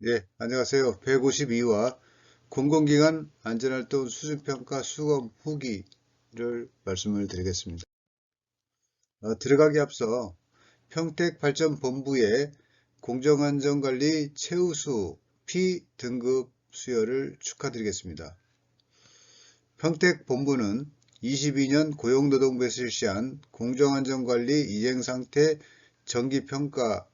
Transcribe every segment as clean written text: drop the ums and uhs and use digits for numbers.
예, 안녕하세요. 152화 공공기관 안전활동 수준평가 수검 후기를 말씀을 드리겠습니다. 들어가기 앞서 평택발전본부의 공정안전관리 최우수 P등급 수여를 축하드리겠습니다. 평택본부는 22년 고용노동부에서 실시한 공정안전관리 이행상태 정기평가에서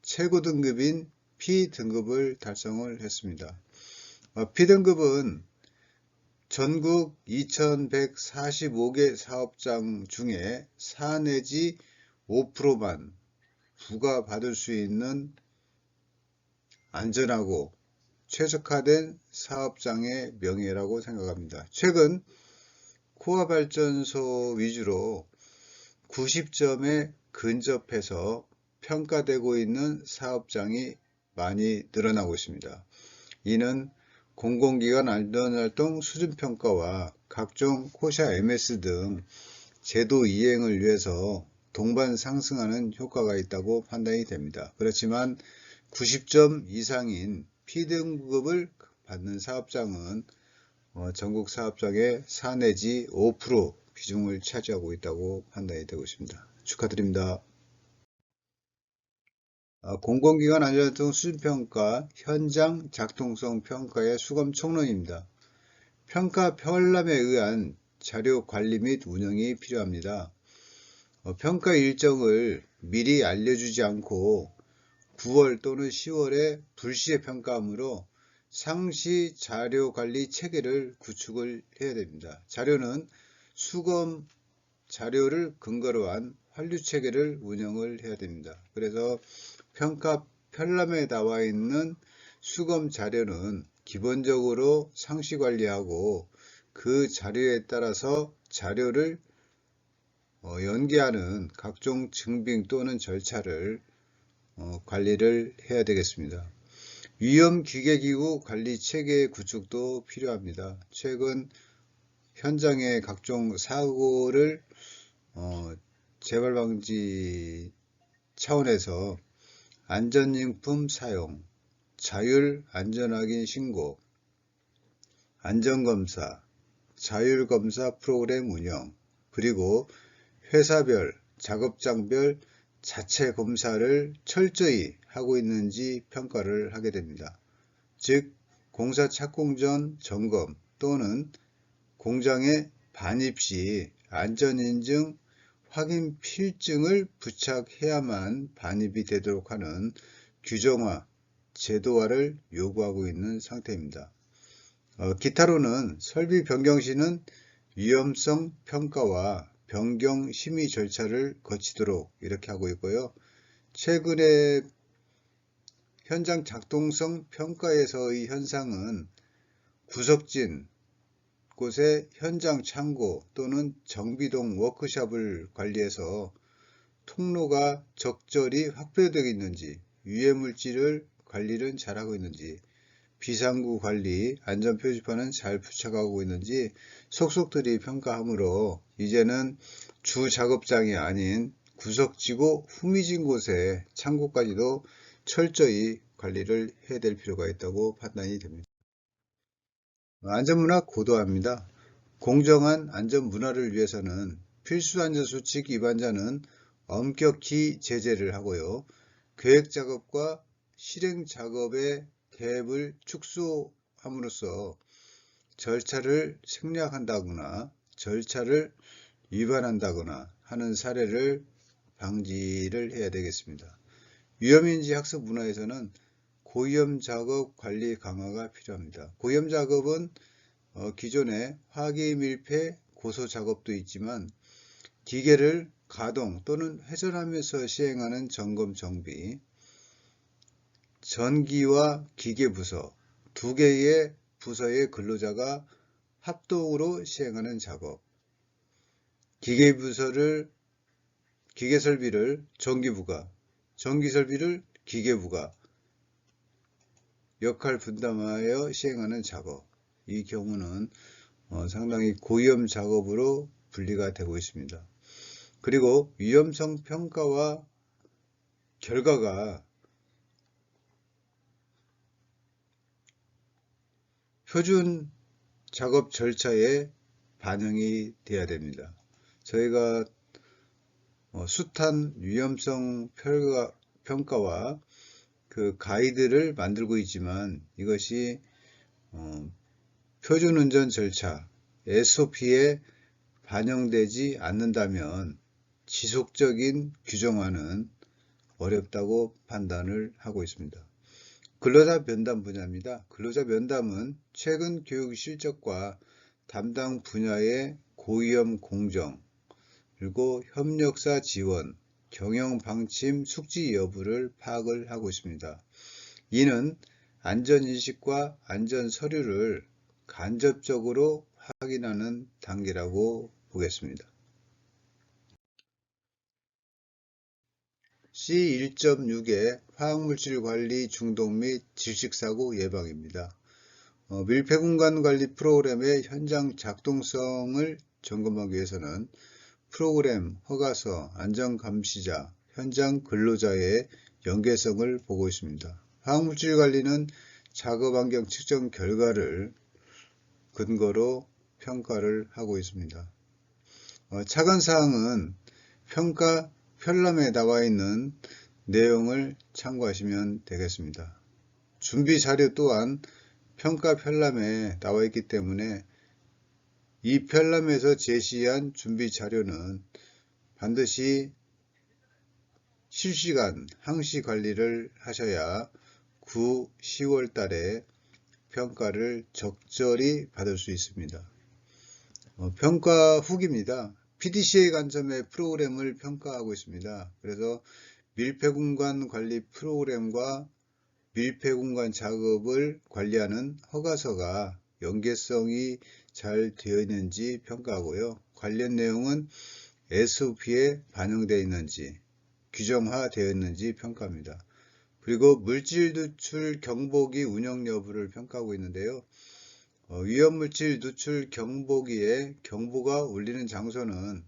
최고 등급인 P등급을 달성을 했습니다. P등급은 전국 2145개 사업장 중에 4 내지 5%만 부과받을 수 있는 안전하고 최적화된 사업장의 명예라고 생각합니다. 최근 코어발전소 위주로 90점에 근접해서 평가되고 있는 사업장이 많이 늘어나고 있습니다. 이는 공공기관 안전활동 수준평가와 각종 코샤 MS 등 제도 이행을 위해서 동반 상승하는 효과가 있다고 판단이 됩니다. 그렇지만 90점 이상인 P등급을 받는 사업장은 전국 사업장의 4 내지 5% 비중을 차지하고 있다고 판단이 되고 있습니다. 축하드립니다. 공공기관 안전활동 수준평가 현장 작동성 평가의 수검 총론입니다. 평가 편람에 의한 자료 관리 및 운영이 필요합니다. 평가 일정을 미리 알려주지 않고 9월 또는 10월에 불시에 평가하므로 상시 자료 관리 체계를 구축을 해야 됩니다. 자료는 수검 자료를 근거로 한 환류 체계를 운영을 해야 됩니다. 그래서 평가 편람에 나와 있는 수검 자료는 기본적으로 상시 관리하고 그 자료에 따라서 자료를 연계하는 각종 증빙 또는 절차를 관리를 해야 되겠습니다. 위험 기계기구 관리 체계 구축도 필요합니다. 최근 현장의 각종 사고를 재발 방지 차원에서 안전용품 사용, 자율 안전확인 신고, 안전검사, 자율검사 프로그램 운영, 그리고 회사별, 작업장별 자체 검사를 철저히 하고 있는지 평가를 하게 됩니다. 즉, 공사 착공 전 점검 또는 공장에 반입 시 안전인증 확인 필증을 부착해야만 반입이 되도록 하는 규정화, 제도화를 요구하고 있는 상태입니다. 기타로는 설비 변경 시는 위험성 평가와 변경 심의 절차를 거치도록 이렇게 하고 있고요. 최근에 현장 작동성 평가에서의 현상은 구석진 곳의 현장 창고 또는 정비동 워크숍을 관리해서 통로가 적절히 확보되어 있는지, 유해물질을 관리를 잘하고 있는지, 비상구 관리, 안전표지판은 잘 부착하고 있는지 속속들이 평가하므로 이제는 주 작업장이 아닌 구석지고 후미진 곳의 창고까지도 철저히 관리를 해야 될 필요가 있다고 판단이 됩니다. 안전문화 고도화입니다. 공정한 안전문화를 위해서는 필수 안전수칙 위반자는 엄격히 제재를 하고요. 계획작업과 실행작업의 갭을 축소함으로써 절차를 생략한다거나 절차를 위반한다거나 하는 사례를 방지를 해야 되겠습니다. 위험인지 학습 문화에서는 고위험 작업 관리 강화가 필요합니다. 고위험 작업은 기존에 화기 밀폐 고소 작업도 있지만 기계를 가동 또는 회전하면서 시행하는 점검 정비, 전기와 기계 부서, 두 개의 부서의 근로자가 합동으로 시행하는 작업, 기계 설비를 전기부가, 전기 설비를 기계부가 역할 분담하여 시행하는 작업, 이 경우는 상당히 고위험 작업으로 분리가 되고 있습니다. 그리고 위험성 평가와 결과가 표준 작업 절차에 반영이 돼야 됩니다. 저희가 숱한 위험성 평가와 그 가이드를 만들고 있지만 이것이 표준운전 절차 SOP에 반영되지 않는다면 지속적인 규정화는 어렵다고 판단을 하고 있습니다. 근로자 면담 분야입니다. 근로자 면담은 최근 교육 실적과 담당 분야의 고위험 공정, 그리고 협력사 지원, 경영 방침 숙지 여부를 파악을 하고 있습니다. 이는 안전인식과 안전서류를 간접적으로 확인하는 단계라고 보겠습니다. C1.6의 화학물질 관리 중독 및 질식사고 예방입니다. 밀폐공간 관리 프로그램의 현장 작동성을 점검하기 위해서는 프로그램, 허가서, 안전감시자, 현장 근로자의 연계성을 보고 있습니다. 화학물질 관리는 작업환경 측정 결과를 근거로 평가를 하고 있습니다. 차관사항은 평가 편람에 나와 있는 내용을 참고하시면 되겠습니다. 준비 자료 또한 평가 편람에 나와 있기 때문에 이 편람에서 제시한 준비 자료는 반드시 실시간 항시 관리를 하셔야 9, 10월 달에 평가를 적절히 받을 수 있습니다. 평가 후기입니다. PDCA 관점의 프로그램을 평가하고 있습니다. 그래서 밀폐공간 관리 프로그램과 밀폐공간 작업을 관리하는 허가서가 연계성이 잘 되어 있는지 평가하고요. 관련 내용은 SOP에 반영되어 있는지, 규정화되어 있는지 평가합니다. 그리고 물질 누출 경보기 운영 여부를 평가하고 있는데요. 위험물질 누출 경보기에 경보가 울리는 장소는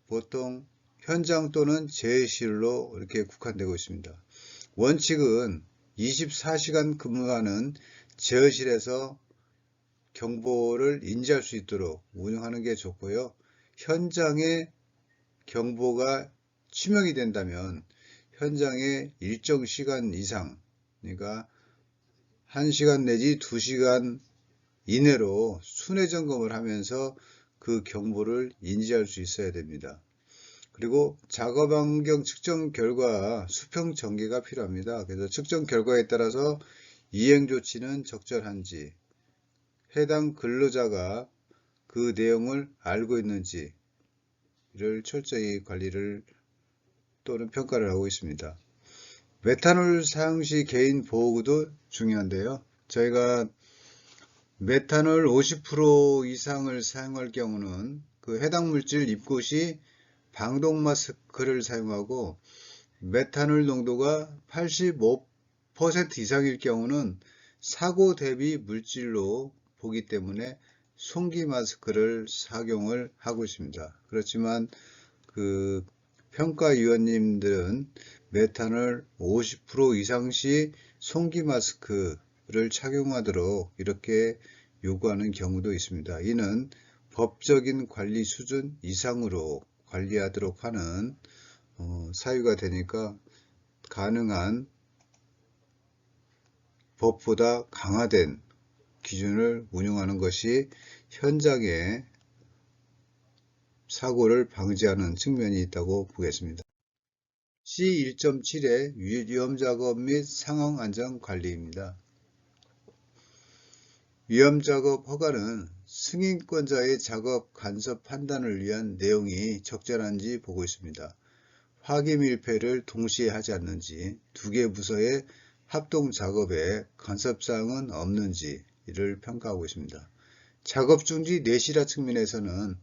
보통 현장 또는 제외실로 이렇게 국한되고 있습니다. 원칙은 24시간 근무하는 제어실에서 경보를 인지할 수 있도록 운영하는 게 좋고요. 현장에 경보가 치명이 된다면 현장에 일정 시간 이상, 그러니까 1시간 내지 2시간 이내로 순회 점검을 하면서 그 경보를 인지할 수 있어야 됩니다. 그리고 작업 환경 측정 결과 수평 전개가 필요합니다. 그래서 측정 결과에 따라서 이행 조치는 적절한지, 해당 근로자가 그 내용을 알고 있는지를 철저히 관리를 또는 평가를 하고 있습니다. 메탄올 사용 시 개인 보호구도 중요한데요. 저희가 메탄올 50% 이상을 사용할 경우는 그 해당 물질 입고 시 방독 마스크를 사용하고 메탄올 농도가 85% 이상일 경우는 사고 대비 물질로 보기 때문에 송기 마스크를 착용을 하고 있습니다. 그렇지만 그 평가위원님들은 메탄올 50% 이상 시 송기 마스크를 착용하도록 이렇게 요구하는 경우도 있습니다. 이는 법적인 관리 수준 이상으로 관리하도록 하는 사유가 되니까 가능한 법보다 강화된 기준을 운용하는 것이 현장에 사고를 방지하는 측면이 있다고 보겠습니다. C1.7의 위험작업 및 상황안전관리입니다. 위험작업 허가는 승인권자의 작업 간섭 판단을 위한 내용이 적절한지 보고 있습니다. 화기밀폐를 동시에 하지 않는지, 두 개 부서의 합동작업에 간섭사항은 없는지 이를 평가하고 있습니다. 작업중지 내실화 측면에서는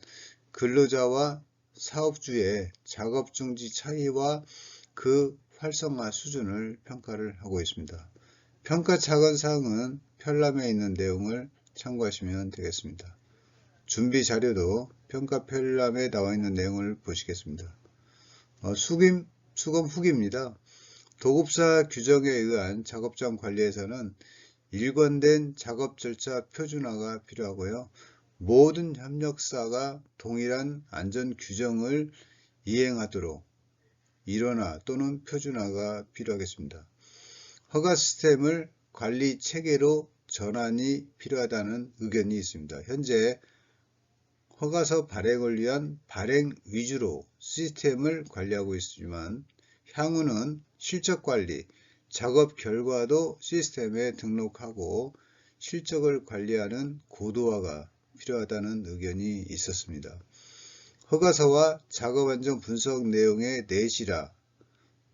근로자와 사업주의 작업중지 차이와 그 활성화 수준을 평가를 하고 있습니다. 평가 차관사항은 편람에 있는 내용을 참고하시면 되겠습니다. 준비 자료도 평가 편람에 나와 있는 내용을 보시겠습니다. 수검 후기입니다. 도급사 규정에 의한 작업장 관리에서는 일관된 작업 절차 표준화가 필요하고요. 모든 협력사가 동일한 안전 규정을 이행하도록 일원화 또는 표준화가 필요하겠습니다. 허가 시스템을 관리 체계로 전환이 필요하다는 의견이 있습니다. 현재 허가서 발행을 위한 발행 위주로 시스템을 관리하고 있지만 향후는 실적 관리, 작업 결과도 시스템에 등록하고 실적을 관리하는 고도화가 필요하다는 의견이 있었습니다. 허가서와 작업 안전 분석 내용의 내실화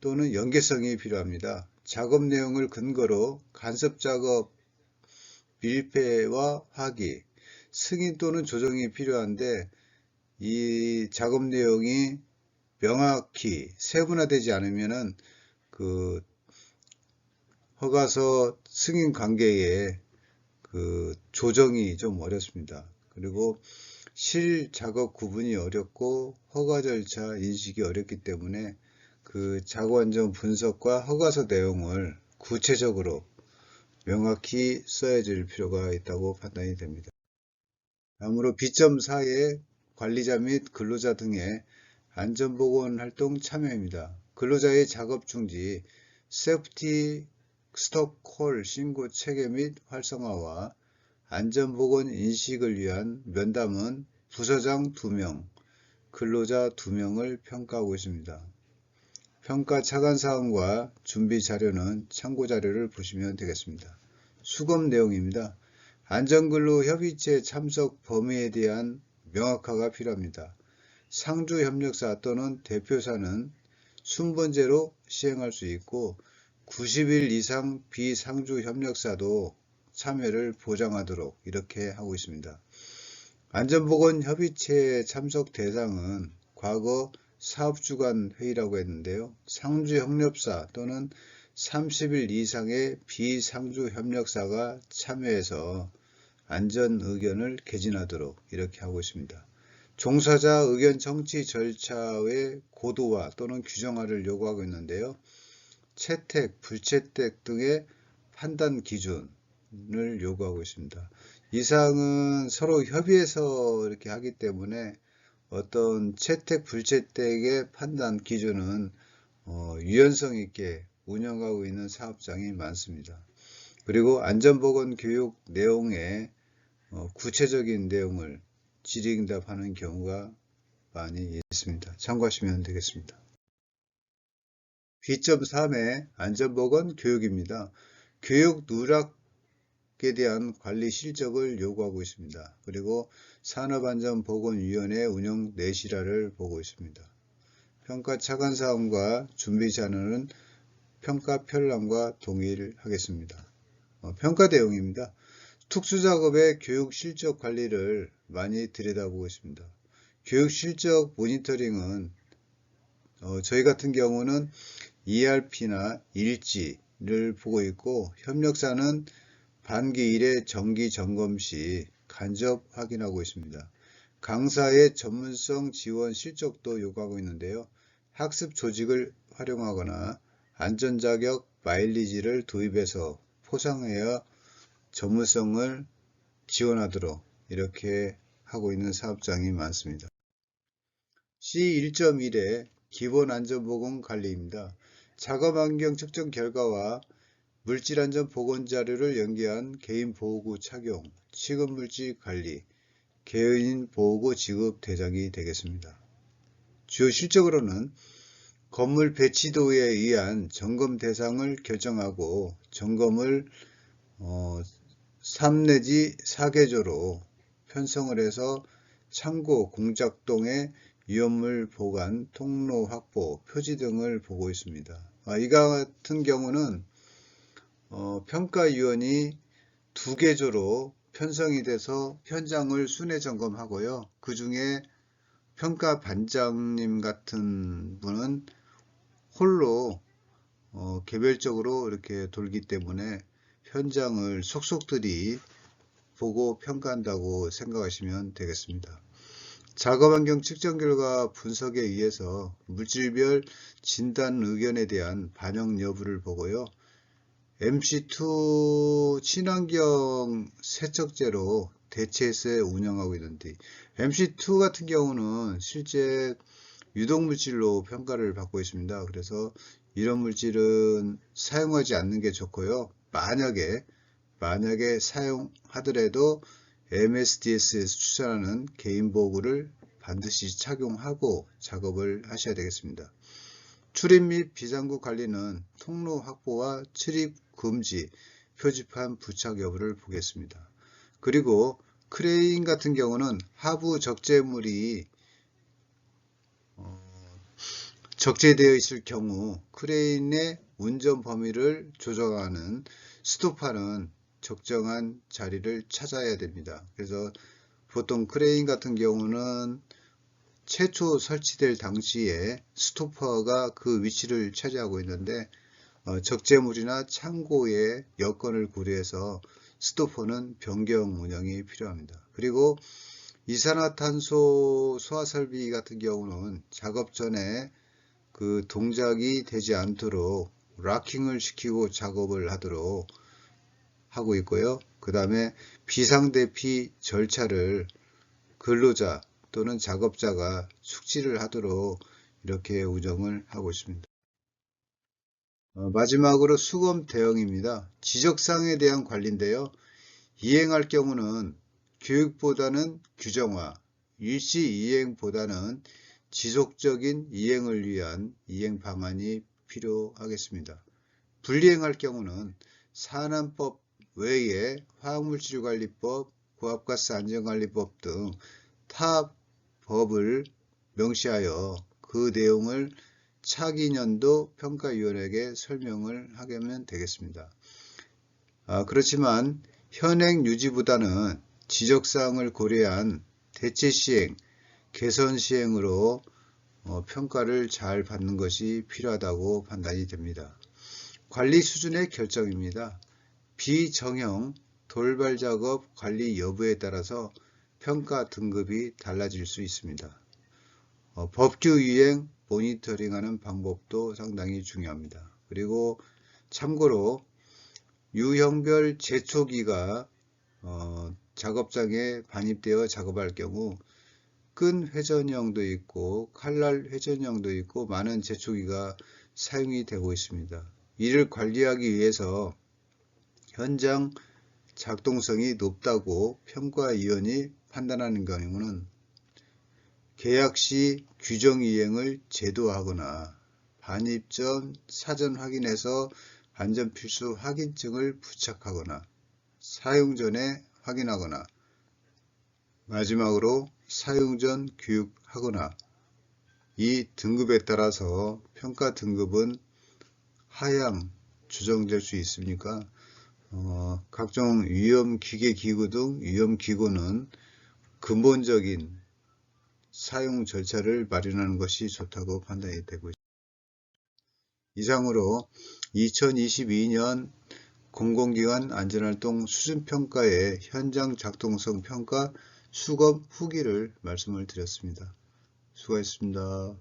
또는 연계성이 필요합니다. 작업 내용을 근거로 간섭 작업 밀폐와 화기, 승인 또는 조정이 필요한데 이 작업 내용이 명확히 세분화되지 않으면은 그 허가서 승인 관계에 그 조정이 좀 어렵습니다. 그리고 실작업 구분이 어렵고 허가 절차 인식이 어렵기 때문에 그 작업안전 분석과 허가서 내용을 구체적으로 명확히 써야 될 필요가 있다고 판단이 됩니다. 다음으로 B.4의 관리자 및 근로자 등의 안전보건 활동 참여입니다. 근로자의 작업 중지, 세프티 스톱 콜 신고 체계 및 활성화와 안전보건 인식을 위한 면담은 부서장 2명, 근로자 2명을 평가하고 있습니다. 평가 차관사항과 준비 자료는 참고 자료를 보시면 되겠습니다. 수급 내용입니다. 안전근로 협의체 참석 범위에 대한 명확화가 필요합니다. 상주 협력사 또는 대표사는 순번제로 시행할 수 있고 90일 이상 비상주 협력사도 참여를 보장하도록 이렇게 하고 있습니다. 안전보건 협의체 참석 대상은 과거 사업주간 회의라고 했는데요. 상주 협력사 또는 30일 이상의 비상주 협력사가 참여해서 안전 의견을 개진하도록 이렇게 하고 있습니다. 종사자 의견 청취 절차의 고도화 또는 규정화를 요구하고 있는데요. 채택, 불채택 등의 판단 기준을 요구하고 있습니다. 이 사항은 서로 협의해서 이렇게 하기 때문에 어떤 채택, 불채택의 판단 기준은 유연성 있게 운영하고 있는 사업장이 많습니다. 그리고 안전보건 교육 내용에 구체적인 내용을 질의응답하는 경우가 많이 있습니다. 참고하시면 되겠습니다. B.3의 안전보건 교육입니다. 교육 누락에 대한 관리 실적을 요구하고 있습니다. 그리고 산업안전보건위원회 운영 내실화를 보고 있습니다. 평가 차관사항과 준비 자료는 평가 편람과 동일하겠습니다. 평가 내용입니다. 특수작업의 교육 실적 관리를 많이 들여다보고 있습니다. 교육 실적 모니터링은 저희 같은 경우는 ERP나 일지를 보고 있고 협력사는 반기 1회 정기 점검 시 간접 확인하고 있습니다. 강사의 전문성 지원 실적도 요구하고 있는데요. 학습 조직을 활용하거나 안전자격 마일리지를 도입해서 포상하여 전문성을 지원하도록 이렇게 하고 있는 사업장이 많습니다. C1.1의 기본안전보건 관리입니다. 작업환경 측정 결과와 물질안전 보건자료를 연계한 개인보호구 착용, 취급물질 관리, 개인보호구 지급 대상이 되겠습니다. 주요 실적으로는 건물 배치도에 의한 점검 대상을 결정하고 점검을 3 내지 4개조로 편성을 해서 창고, 공작동의 위험물 보관, 통로 확보, 표지 등을 보고 있습니다. 이 같은 경우는 평가위원이 2개조로 편성이 돼서 현장을 순회 점검하고요. 그 중에 평가반장님 같은 분은 홀로 개별적으로 이렇게 돌기 때문에 현장을 속속들이 보고 평가한다고 생각하시면 되겠습니다. 작업환경 측정 결과 분석에 의해서 물질별 진단 의견에 대한 반영 여부를 보고요. MC2 친환경 세척제로 대체해서 운영하고 있는데, MC2 같은 경우는 실제 유독물질로 평가를 받고 있습니다. 그래서 이런 물질은 사용하지 않는 게 좋고요. 만약에 사용하더라도 MSDS에서 추천하는 개인보호구를 반드시 착용하고 작업을 하셔야 되겠습니다. 출입 및 비상구 관리는 통로 확보와 출입 금지 표지판 부착 여부를 보겠습니다. 그리고 크레인 같은 경우는 하부 적재물이 적재되어 있을 경우 크레인의 운전 범위를 조정하는 스토퍼는 적정한 자리를 찾아야 됩니다. 그래서 보통 크레인 같은 경우는 최초 설치될 당시에 스토퍼가 그 위치를 차지하고 있는데, 적재물이나 창고의 여건을 고려해서 스토퍼는 변경 운영이 필요합니다. 그리고 이산화탄소 소화 설비 같은 경우는 작업 전에 그 동작이 되지 않도록 락킹을 시키고 작업을 하도록 하고 있고요. 그 다음에 비상대피 절차를 근로자 또는 작업자가 숙지를 하도록 이렇게 운영을 하고 있습니다. 마지막으로 수검 대응입니다. 지적사항에 대한 관리인데요. 이행할 경우는 교육보다는 규정화, 일시 이행보다는 지속적인 이행을 위한 이행 방안이 필요하겠습니다. 불이행할 경우는 산안법 외에 화학물질관리법, 고압가스 안전관리법 등 타 법을 명시하여 그 내용을 차기 년도 평가위원회에게 설명을 하면 되겠습니다. 그렇지만 현행 유지보다는 지적사항을 고려한 대체 시행, 개선 시행으로 평가를 잘 받는 것이 필요하다고 판단이 됩니다. 관리 수준의 결정입니다. 비정형 돌발 작업 관리 여부에 따라서 평가 등급이 달라질 수 있습니다. 법규 이행 모니터링하는 방법도 상당히 중요합니다. 그리고 참고로 유형별 제초기가 작업장에 반입되어 작업할 경우 끈 회전형도 있고 칼날 회전형도 있고 많은 제초기가 사용이 되고 있습니다. 이를 관리하기 위해서 현장 작동성이 높다고 평가위원이 판단하는 경우는 계약 시 규정 이행을 제도하거나 반입 전 사전 확인해서 안전필수 확인증을 부착하거나 사용 전에 확인하거나 마지막으로 사용 전 교육하거나, 이 등급에 따라서 평가 등급은 하향 조정될 수 있으니까 각종 위험기계 기구 등 위험기구는 근본적인 사용 절차를 마련하는 것이 좋다고 판단이 되고 있습니다. 이상으로 2022년 공공기관 안전활동 수준평가의 현장 작동성 평가 수검 후기를 말씀을 드렸습니다. 수고하셨습니다.